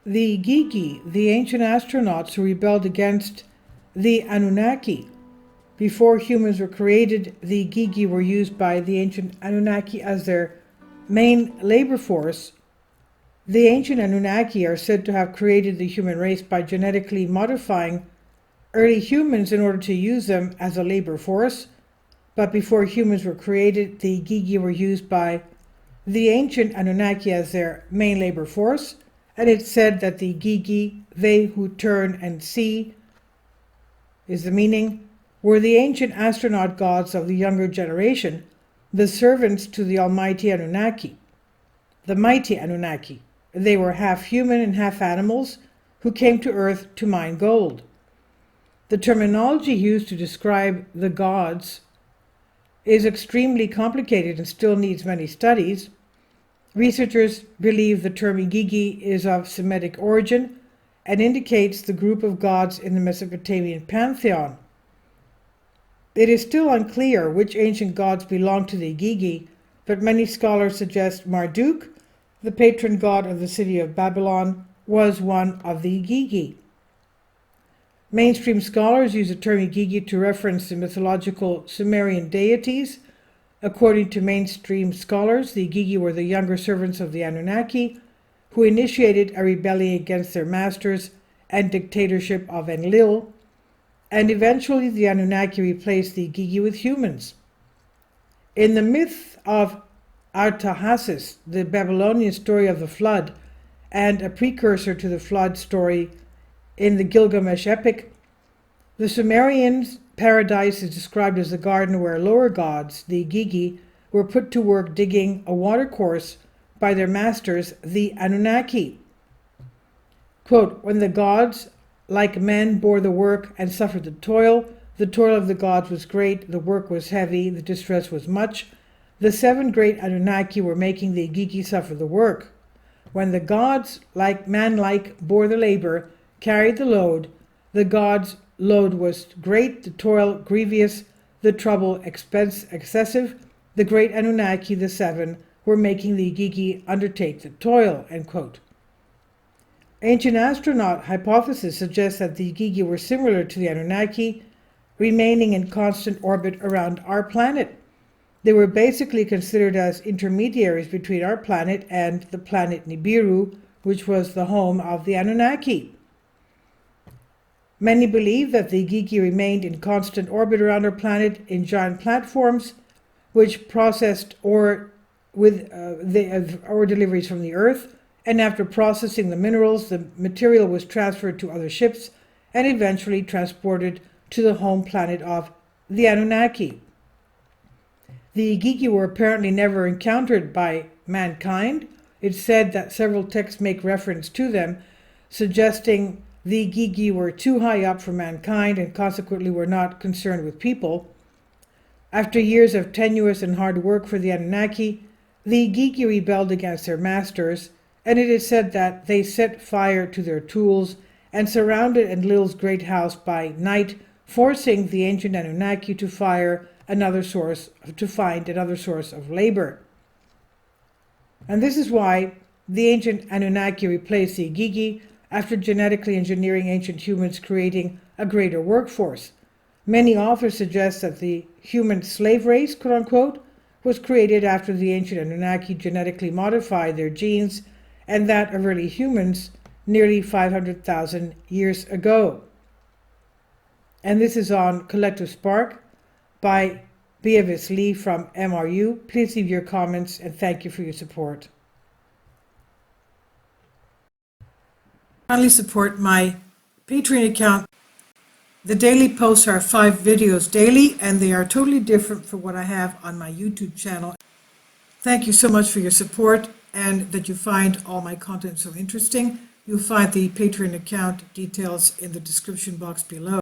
the Igigi, the ancient astronauts who rebelled against the Anunnaki. Before humans were created, the Igigi were used by the ancient Anunnaki as their main labor force. The ancient Anunnaki are said to have created the human race by genetically modifying early humans in order to use them as a labor force. But before humans were created, the Igigi were used by the ancient Anunnaki as their main labor force. And it's said that the Igigi, they who turn and see, is the meaning, were the ancient astronaut gods of the younger generation, the servants to the almighty Anunnaki, the mighty Anunnaki. They were half human and half animals who came to Earth to mine gold. The terminology used to describe the gods is extremely complicated and still needs many studies. Researchers believe the term Igigi is of Semitic origin and indicates the group of gods in the Mesopotamian pantheon. It is still unclear which ancient gods belong to the Igigi, but many scholars suggest Marduk, the patron god of the city of Babylon, was one of the Igigi. Mainstream scholars use the term Igigi to reference the mythological Sumerian deities. According to mainstream scholars, the Igigi were the younger servants of the Anunnaki, who initiated a rebellion against their masters and dictatorship of Enlil, and eventually the Anunnaki replaced the Igigi with humans. In the myth of Artahasis, the Babylonian story of the flood, and a precursor to the flood story in the Gilgamesh epic, the Sumerians' paradise is described as the garden where lower gods, the Igigi, were put to work digging a watercourse by their masters, the Anunnaki. Quote, when the gods, like men, bore the work and suffered the toil of the gods was great, the work was heavy, the distress was much. The 7 great Anunnaki were making the Igigi suffer the work. When the gods, like manlike, bore the labor, carried the load, the gods' load was great, the toil grievous, the trouble excessive. The great Anunnaki, the 7, were making the Igigi undertake the toil. End quote. Ancient astronaut hypothesis suggests that the Igigi were similar to the Anunnaki, remaining in constant orbit around our planet. They were basically considered as intermediaries between our planet and the planet Nibiru, which was the home of the Anunnaki. Many believe that the Igigi remained in constant orbit around our planet in giant platforms, which processed ore deliveries from the Earth, and after processing the minerals, the material was transferred to other ships and eventually transported to the home planet of the Anunnaki. The Igigi were apparently never encountered by mankind. It's said that several texts make reference to them, suggesting the Igigi were too high up for mankind and consequently were not concerned with people. After years of tenuous and hard work for the Anunnaki, the Igigi rebelled against their masters, and it is said that they set fire to their tools and surrounded Enlil's great house by night, forcing the ancient Anunnaki to find another source of labor. And this is why the ancient Anunnaki replaced the Igigi after genetically engineering ancient humans, creating a greater workforce. Many authors suggest that the human slave race, quote unquote, was created after the ancient Anunnaki genetically modified their genes and that of early humans nearly 500,000 years ago. And this is on Collective Spark by Beavis Lee from MRU. Please leave your comments and thank you for your support. Kindly support my Patreon account. The daily posts are 5 videos daily, and they are totally different from what I have on my YouTube channel. Thank you so much for your support and that you find all my content so interesting. You'll find the Patreon account details in the description box below.